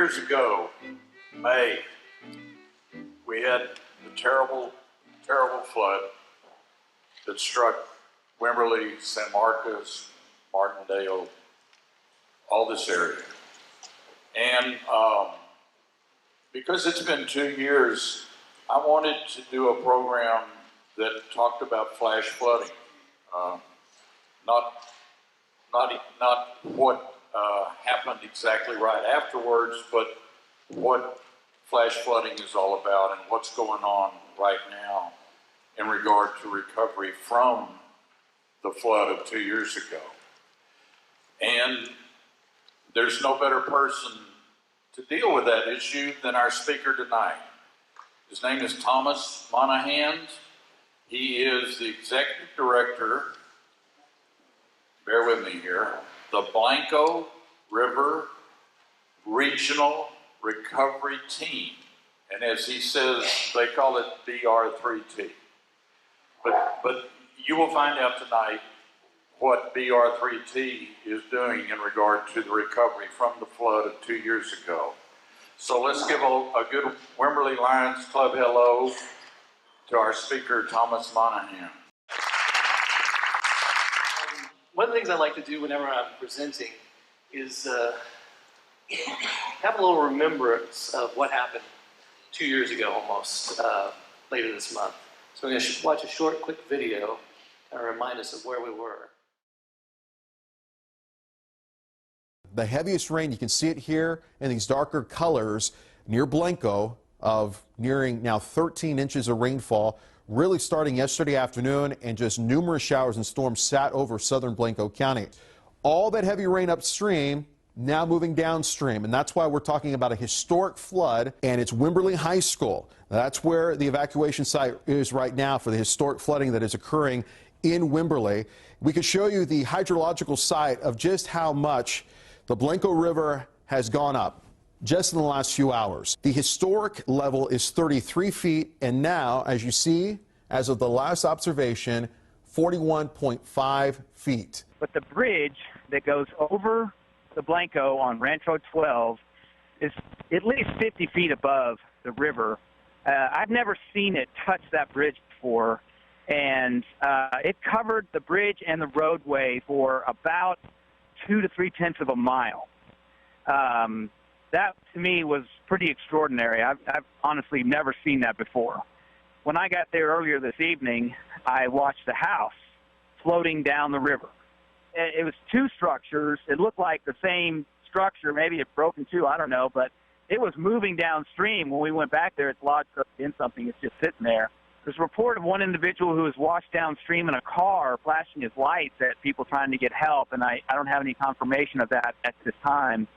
years ago, May, we had the terrible, terrible flood that struck Wimberley, San Marcos, Martindale, all this area. And because it's been 2 years, I wanted to do a program that talked about flash flooding. Not what happened exactly right afterwards, but what flash flooding is all about and what's going on right now in regard to recovery from the flood of 2 years ago. And there's no better person to deal with that issue than our speaker tonight. His name is Thomas Monahan. He is the executive director, bear with me here, the Blanco River Regional Recovery Team. And as he says, they call it BR3T. But you will find out tonight what BR3T is doing in regard to the recovery from the flood of 2 years ago. So let's give a good Wimberley Lions Club hello to our speaker, Thomas Monahan. One of the things I like to do whenever I'm presenting is have a little remembrance of what happened 2 years ago almost, later this month. So we're going to watch a short, quick video and remind us of where we were. The heaviest rain, you can see it here in these darker colors near Blanco, of nearing now 13 inches of rainfall, really starting yesterday afternoon, and just numerous showers and storms sat over southern Blanco County. All that heavy rain upstream now moving downstream, and that's why we're talking about a historic flood, and it's Wimberley High School. That's where the evacuation site is right now for the historic flooding that is occurring in Wimberley. We could show you the hydrological site of just how much the Blanco River has gone up just in the last few hours. The historic level is 33 feet, and now, as you see, as of the last observation, 41.5 feet. But the bridge that goes over the Blanco on Rancho 12 is at least 50 feet above the river. I've never seen it touch that bridge before, and it covered the bridge and the roadway for about 2 to 3/10 of a mile. That, to me, was pretty extraordinary. I've honestly never seen that before. When I got there earlier this evening, I watched the house floating down the river. It was two structures. It looked like the same structure. Maybe it broke in two, I don't know, but it was moving downstream. When we went back there, it's lodged in something. It's just sitting there. There's a report of one individual who was washed downstream in a car, flashing his lights at people trying to get help, and I don't have any confirmation of that at this time.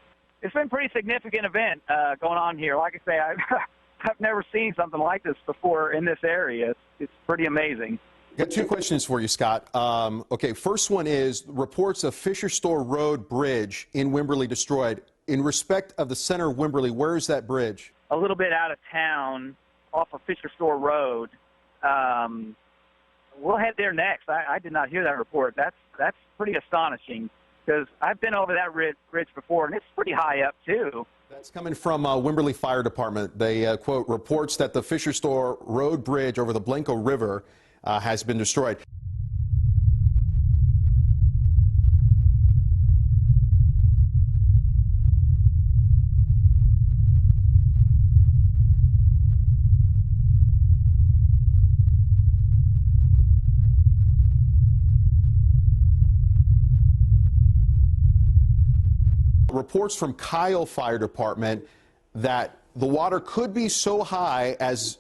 It's been a pretty significant event going on here. Like I say, I've never seen something like this before in this area. It's pretty amazing. Got two questions for you, Scott. Okay, first one is reports of Fisher Store Road Bridge in Wimberley destroyed. In respect of the center of Wimberley, where is that bridge? A little bit out of town, off of Fisher Store Road. We'll head there next. I did not hear that report. That's pretty astonishing, because I've been over that bridge before, and it's pretty high up, too. That's coming from Wimberley Fire Department. They, quote, reports that the Fisher Store Road Bridge over the Blanco River has been destroyed. Reports from Kyle Fire Department that the water could be so high as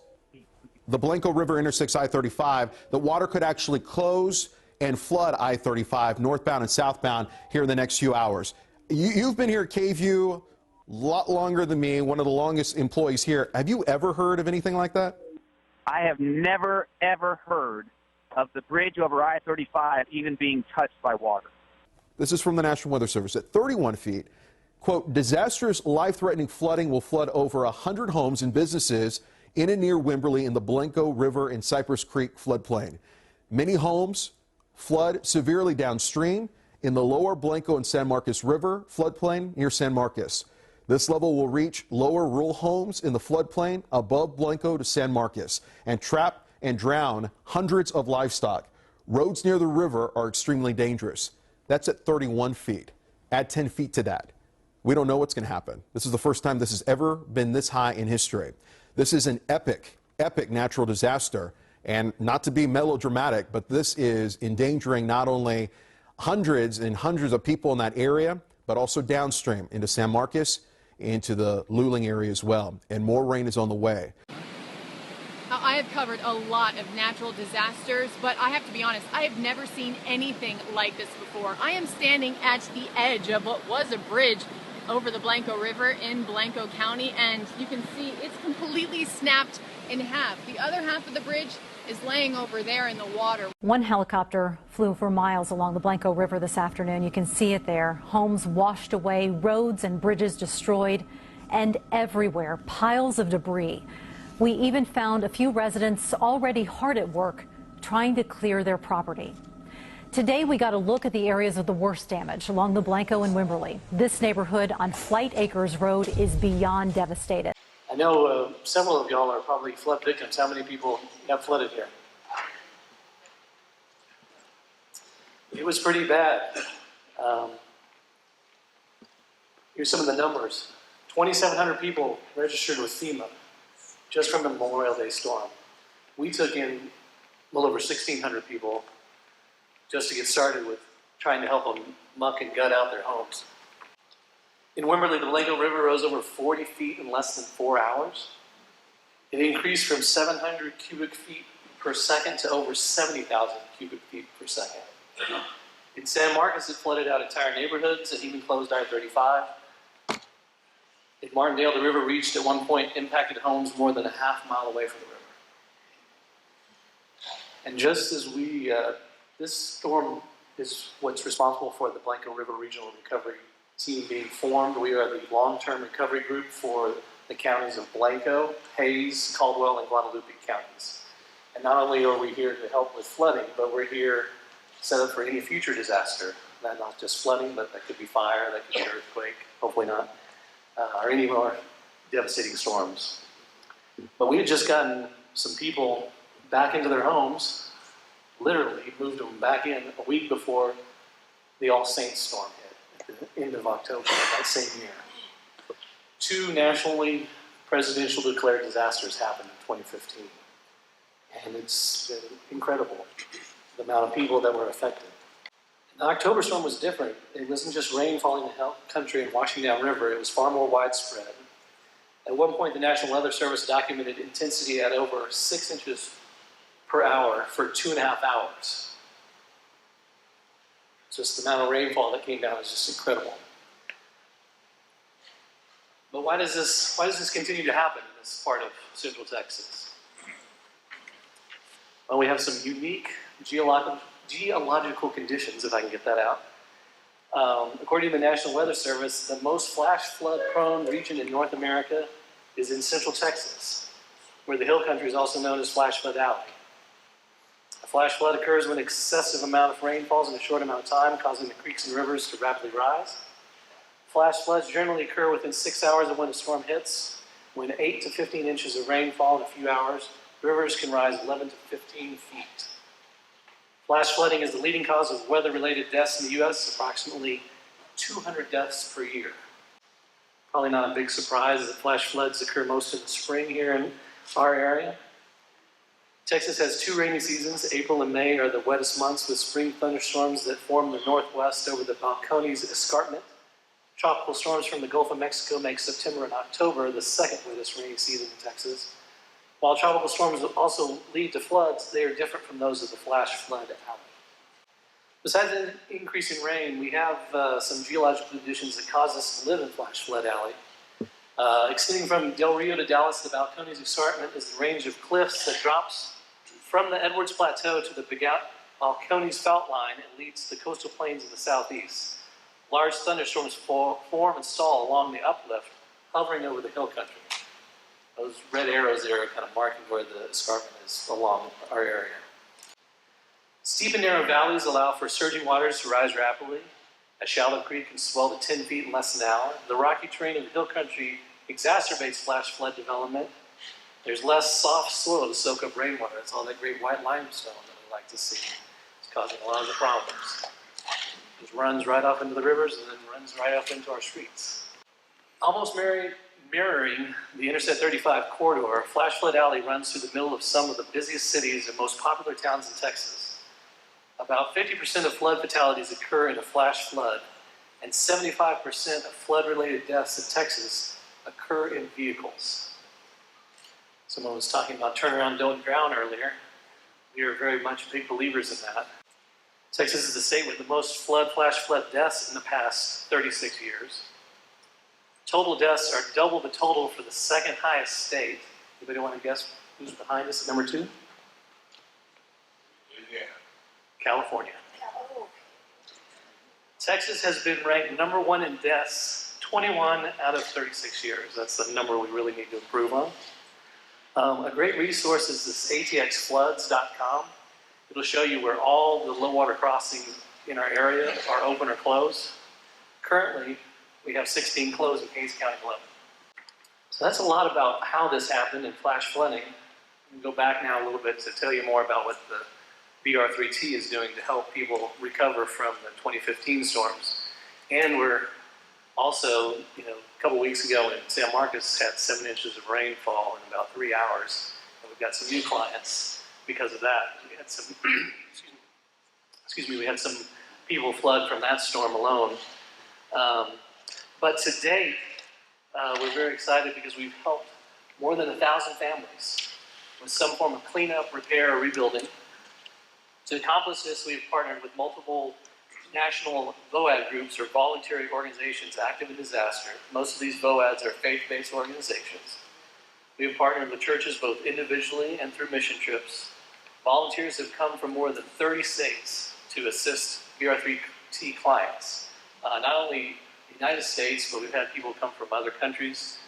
the Blanco River intersects I-35, the water could actually close and flood I-35 northbound and southbound here in the next few hours. You've been here at KView a lot longer than me, one of the longest employees here. Have you ever heard of anything like that? I have never, ever heard of the bridge over I-35 even being touched by water. This is from the National Weather Service. At 31 feet, quote, disastrous, life-threatening flooding will flood over 100 homes and businesses in and near Wimberley in the Blanco River and Cypress Creek floodplain. Many homes flood severely downstream in the lower Blanco and San Marcos River floodplain near San Marcos. This level will reach lower rural homes in the floodplain above Blanco to San Marcos and trap and drown hundreds of livestock. Roads near the river are extremely dangerous. That's at 31 feet. Add 10 feet to that. We don't know what's going to happen. This is the first time this has ever been this high in history. This is an epic natural disaster. And not to be melodramatic, but this is endangering not only hundreds and hundreds of people in that area, but also downstream into San Marcos, into the Luling area as well. And more rain is on the way. I have covered a lot of natural disasters, but I have to be honest, I have never seen anything like this before. I am standing at the edge of what was a bridge over the Blanco River in Blanco County, and you can see it's completely snapped in half. The other half of the bridge is laying over there in the water. One helicopter flew for miles along the Blanco River this afternoon. You can see it there. Homes washed away, roads and bridges destroyed, and everywhere, piles of debris. We even found a few residents already hard at work trying to clear their property. Today, we got a look at the areas of the worst damage along the Blanco and Wimberley. This neighborhood on Flight Acres Road is beyond devastated. I know several of y'all are probably flood victims. How many people got flooded here? It was pretty bad. Here's some of the numbers. 2,700 people registered with FEMA just from the Memorial Day storm. We took in a little over 1,600 people just to get started with trying to help them muck and gut out their homes. In Wimberley, the Blanco River rose over 40 feet in less than 4 hours. It increased from 700 cubic feet per second to over 70,000 cubic feet per second. In San Marcos, it flooded out entire neighborhoods and even closed I-35. In Martindale, the river reached at one point impacted homes more than a half-mile away from the river. And just as this storm is what's responsible for the Blanco River Regional Recovery Team being formed. We are the long-term recovery group for the counties of Blanco, Hayes, Caldwell, and Guadalupe counties. And not only are we here to help with flooding, but we're here set up for any future disaster. Not just flooding, but that could be fire, that could be earthquake, hopefully not, or any more devastating storms. But we had just gotten some people back into their homes, literally moved them back in a week before the All Saints storm hit at the end of October of that same year. 2 nationally presidential declared disasters happened in 2015. And it's been incredible, the amount of people that were affected. The October storm was different. It wasn't just rain falling in the country and washing down river. It was far more widespread. At one point, the National Weather Service documented intensity at over 6 inches per hour for 2.5 hours. Just the amount of rainfall that came down is just incredible. But why does this continue to happen in this part of Central Texas? Well, we have some unique geological conditions, if I can get that out. According to the National Weather Service, the most flash flood prone region in North America is in Central Texas, where the hill country is also known as Flash Flood Alley. A flash flood occurs when an excessive amount of rain falls in a short amount of time, causing the creeks and rivers to rapidly rise. Flash floods generally occur within 6 hours of when a storm hits. When 8 to 15 inches of rain fall in a few hours, rivers can rise 11 to 15 feet. Flash flooding is the leading cause of weather-related deaths in the U.S., approximately 200 deaths per year. Probably not a big surprise that flash floods occur most in the spring here in our area. Texas has 2 rainy seasons. April and May are the wettest months with spring thunderstorms that form the northwest over the Balcones Escarpment. Tropical storms from the Gulf of Mexico make September and October the second wettest rainy season in Texas. While tropical storms also lead to floods, they are different from those of the flash flood alley. Besides an increase in rain, we have some geological conditions that cause us to live in flash flood alley. Extending from Del Rio to Dallas, the Balcones Escarpment is the range of cliffs that drops from the Edwards Plateau to the Balcones Fault Line and leads to the coastal plains in the southeast. Large thunderstorms form and stall along the uplift, hovering over the hill country. Those red arrows there are kind of marking where the escarpment is along our area. Steep and narrow valleys allow for surging waters to rise rapidly. A shallow creek can swell to 10 feet in less than an hour. The rocky terrain of the hill country exacerbates flash flood development. There's less soft soil to soak up rainwater. It's all that great white limestone that we like to see. It's causing a lot of the problems. It runs right off into the rivers and then runs right up into our streets. Almost mirroring the Interstate 35 corridor, Flash Flood Alley runs through the middle of some of the busiest cities and most popular towns in Texas. About 50% of flood fatalities occur in a flash flood, and 75% of flood-related deaths in Texas occur in vehicles. Someone was talking about turn around, don't drown earlier. We are very much big believers in that. Texas is the state with the most flash flood deaths in the past 36 years. Total deaths are double the total for the second highest state. Anybody want to guess who's behind us at number 2? Yeah. California. Texas has been ranked number 1 in deaths 21 out of 36 years. That's the number we really need to improve on. A great resource is this atxfloods.com. It'll show you where all the low water crossings in our area are open or closed. Currently, we have 16 closed in Hays County alone. So that's a lot about how this happened in flash flooding. We'll go back now a little bit to tell you more about what the BR3T is doing to help people recover from the 2015 storms. And we're also, a couple weeks ago in San Marcos had 7 inches of rainfall in about 3 hours. And we've got some new clients because of that. We had some, we had some people flood from that storm alone. But to date, we're very excited because we've helped more than 1,000 families with some form of cleanup, repair, or rebuilding. To accomplish this, we've partnered with multiple national VOAD groups or voluntary organizations active in disaster. Most of these VOADs are faith-based organizations. We have partnered with churches both individually and through mission trips. Volunteers have come from more than 30 states to assist BR3T clients. Not only the United States, but we've had people come from other countries.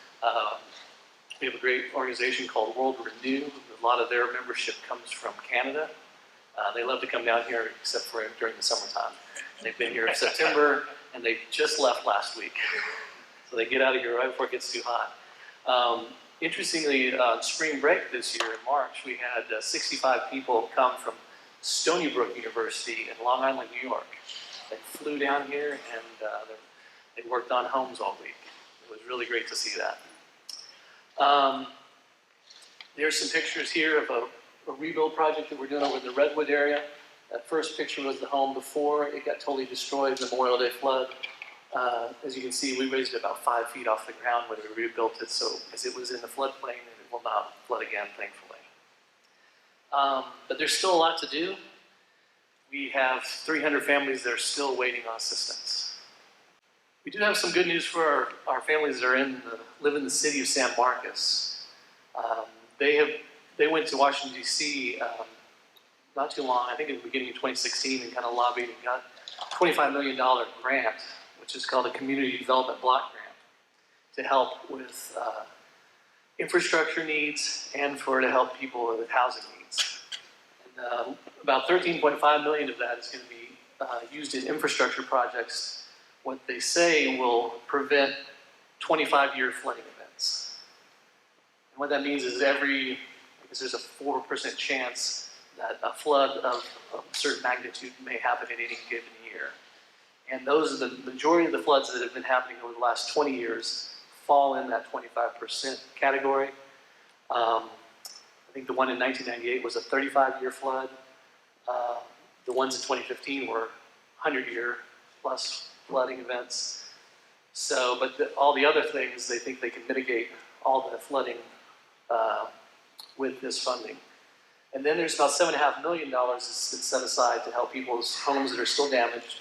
We have a great organization called World Renew. A lot of their membership comes from Canada. They love to come down here except for during the summertime. They've been here in September and they just left last week. So they get out of here right before it gets too hot. Interestingly, on spring break this year in March, we had 65 people come from Stony Brook University in Long Island, New York. They flew down here and they worked on homes all week. It was really great to see that. There's some pictures here of a rebuild project that we're doing over in the Redwood area. That first picture was the home before it got totally destroyed, the Memorial Day flood. As you can see, we raised it about 5 feet off the ground when we rebuilt it, so as it was in the floodplain, it will not flood again, thankfully. But there's still a lot to do. We have 300 families that are still waiting on assistance. We do have some good news for our families that are live in the city of San Marcos. They went to Washington, D.C. Not too long, I think in the beginning of 2016, and kind of lobbied and got a $25 million grant, which is called a Community Development Block Grant, to help with infrastructure needs and to help people with housing needs. And, about $13.5 million of that is going to be used in infrastructure projects. What they say will prevent 25-year flooding events. And what that means is there's a 4% chance that a flood of a certain magnitude may happen in any given year. And those are the majority of the floods that have been happening over the last 20 years fall in that 25% category. I think the one in 1998 was a 35-year flood. The ones in 2015 were 100-year plus flooding events. So, but all the other things, they think they can mitigate all the flooding with this funding. And then there's about $7.5 million that's been set aside to help people's homes that are still damaged.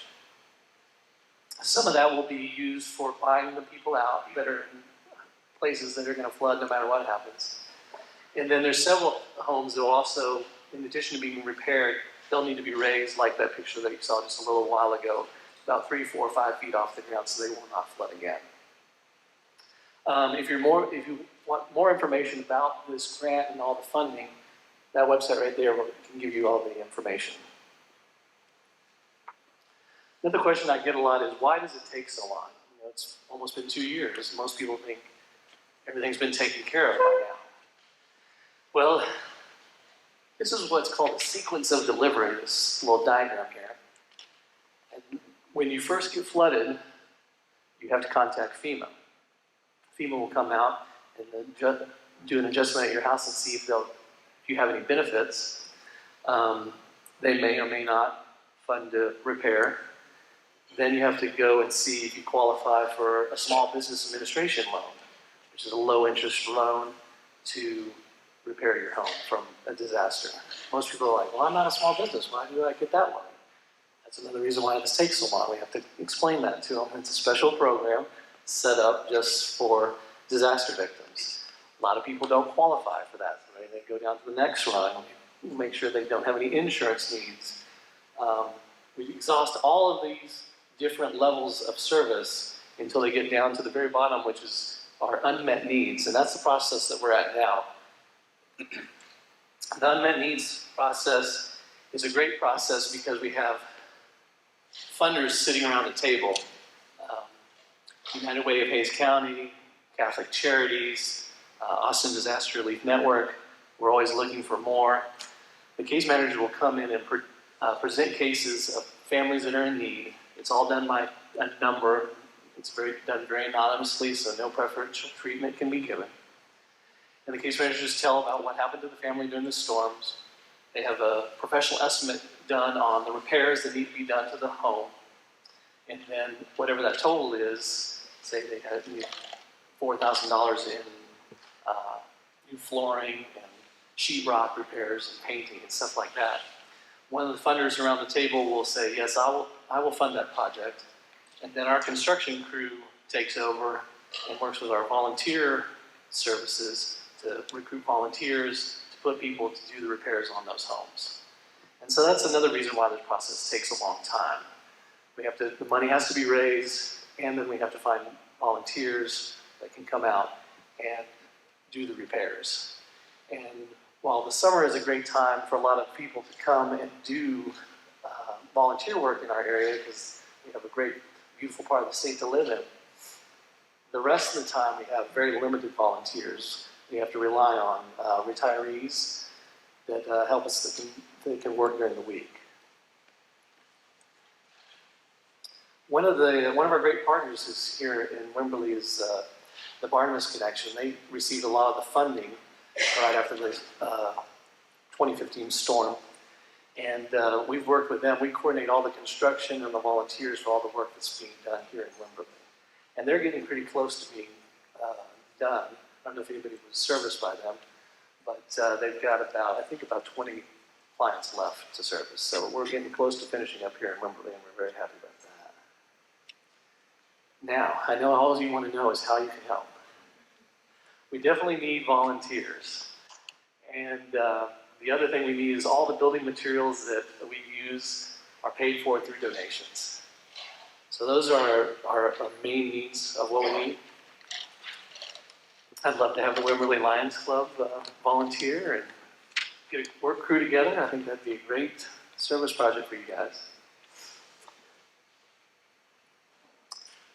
Some of that will be used for buying the people out that are in places that are going to flood no matter what happens. And then there's several homes that will also, in addition to being repaired, they'll need to be raised like that picture that you saw just a little while ago, about 3, 4, 5 feet off the ground so they will not flood again. If you want more information about this grant and all the funding, that website right there can give you all the information. Another question I get a lot is, why does it take so long? You know, it's almost been 2 years. Most people think everything's been taken care of by now. Well, this is what's called a sequence of delivery, this little diagram here. And when you first get flooded, you have to contact FEMA. FEMA will come out and then do an adjustment at your house and see if you have any benefits. They may or may not fund a repair. Then you have to go and see if you qualify for a small business administration loan, which is a low interest loan to repair your home from a disaster. Most people are like, well, I'm not a small business. Why do I get that loan? That's another reason why this takes so long. We have to explain that to them. It's a special program set up just for disaster victims. A lot of people don't qualify for that. So they go down to the next rung, make sure they don't have any insurance needs. We exhaust all of these different levels of service until they get down to the very bottom, which is our unmet needs. And that's the process that we're at now. The unmet needs process is a great process because we have funders sitting around the table. United Way of Hays County, Catholic Charities, Austin Disaster Relief Network. We're always looking for more. The case manager will come in and present cases of families that are in need. It's all done by a number. It's done very anonymously, so no preferential treatment can be given. And the case managers tell about what happened to the family during the storms. They have a professional estimate done on the repairs that need to be done to the home. And then whatever that total is, say they had $4,000 in new flooring and sheetrock repairs and painting and stuff like that. One of the funders around the table will say, yes, I will fund that project. And then our construction crew takes over and works with our volunteer services to recruit volunteers to put people to do the repairs on those homes. And so that's another reason why this process takes a long time. The money has to be raised, and then we have to find volunteers that can come out and do the repairs. And while the summer is a great time for a lot of people to come and do volunteer work in our area, because we have a great, beautiful part of the state to live in, the rest of the time we have very limited volunteers. We have to rely on retirees that help us, that can work during the week. One of our great partners is here in Wimberley is the Barnabas Connection. They received a lot of the funding right after the 2015 storm. And we've worked with them. We coordinate all the construction and the volunteers for all the work that's being done here in Wimberley. And they're getting pretty close to being done. I don't know if anybody was serviced by them, but they've got about 20 clients left to service. So we're getting close to finishing up here in Wimberley, and we're very happy about that. Now, I know all you want to know is how you can help. We definitely need volunteers. And the other thing we need is all the building materials that we use are paid for through donations. So those are our main needs of what we need. I'd love to have the Wimberley Lions Club volunteer and get a work crew together. I think that'd be a great service project for you guys.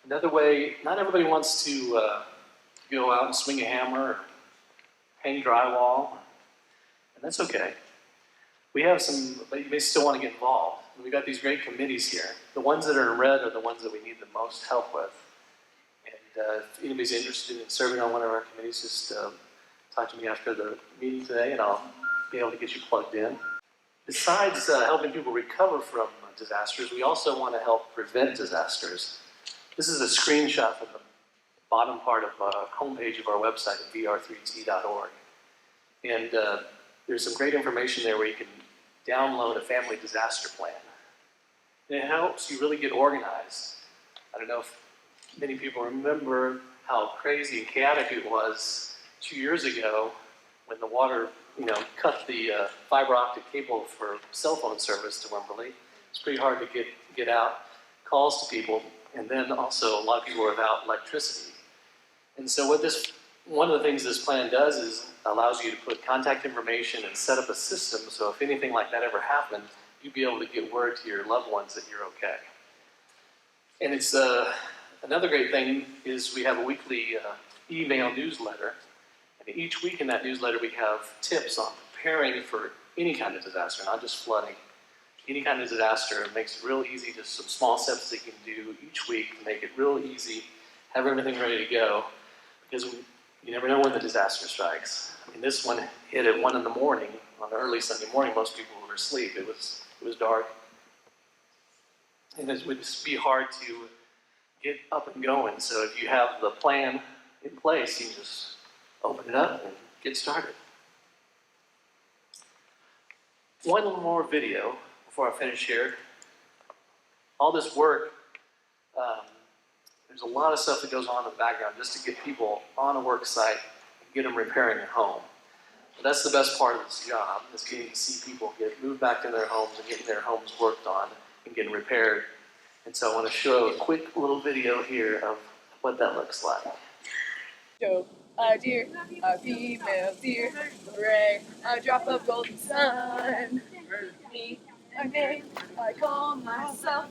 Another way, not everybody wants to go out and swing a hammer or hang drywall, and that's okay. We have some, but you may still want to get involved. We've got these great committees here. The ones that are in red are the ones that we need the most help with. And if anybody's interested in serving on one of our committees, just talk to me after the meeting today, and I'll be able to get you plugged in. Besides helping people recover from disasters, we also want to help prevent disasters. This is a screenshot from the bottom part of the homepage of our website at vr3t.org. And there's some great information there where you can download a family disaster plan. And it helps you really get organized. I don't know if many people remember how crazy and chaotic it was 2 years ago when the water, cut the fiber optic cable for cell phone service to Wimberley. It's pretty hard to get out calls to people, and then also a lot of people were without electricity. And so one of the things this plan does is allows you to put contact information and set up a system so if anything like that ever happened, you'd be able to get word to your loved ones that you're okay. And it's another great thing is we have a weekly email newsletter. And each week in that newsletter, we have tips on preparing for any kind of disaster, not just flooding. Any kind of disaster. It makes it real easy, just some small steps that you can do each week to make it real easy, have everything ready to go, because you never know when the disaster strikes. I mean, this one hit at 1 in the morning, on early Sunday morning. Most people were asleep. It was dark. And it would just be hard to get up and going. So if you have the plan in place, you can just open it up and get started. One more video before I finish here. All this work, there's a lot of stuff that goes on in the background just to get people on a work site and get them repairing their home. But that's the best part of this job, is getting to see people get moved back in their homes and getting their homes worked on and getting repaired. And so I want to show a quick little video here of what that looks like. Joe, a deer, a female deer, ray, a drop of golden sun. Me, a name, I call myself,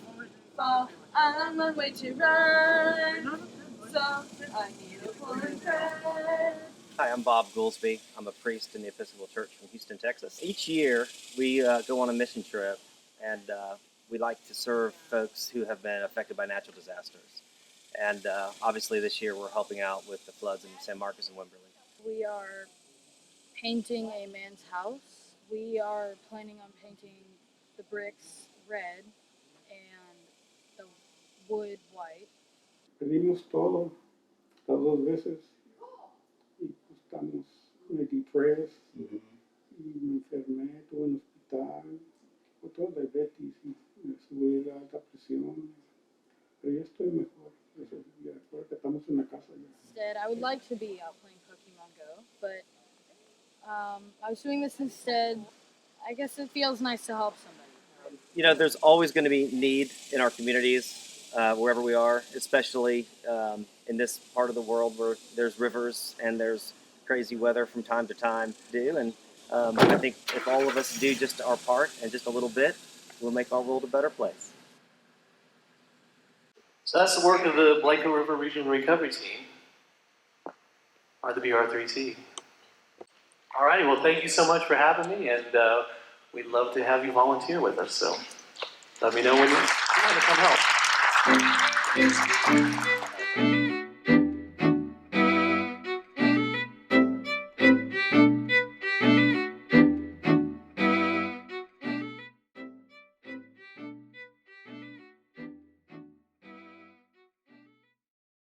fall, I'm on way to run. So I need a pulling thread. Hi, I'm Bob Goolsby. I'm a priest in the Episcopal Church from Houston, Texas. Each year, we go on a mission trip, and we like to serve folks who have been affected by natural disasters. And obviously this year, we're helping out with the floods in San Marcos and Wimberley. We are painting a man's house. We are planning on painting the bricks red and the wood white. Pedimos todo, las dos veces, y pues estamos depressed, y me enfermé, estuve en el hospital, otro diabetes, y me subí la alta presión, pero ya estoy mejor, ya ahora que estamos en la casa ya. Instead, I would like to be out playing Pokemon Go, but I was doing this instead. I guess it feels nice to help somebody. You know, there's always going to be need in our communities, wherever we are, especially in this part of the world where there's rivers and there's crazy weather from time to time to do. And I think if all of us do just our part and just a little bit, we'll make our world a better place. So that's the work of the Blanco River Regional Recovery Team, or the BR3T. All righty, well, thank you so much for having me, and we'd love to have you volunteer with us. So let me know when you want to come help.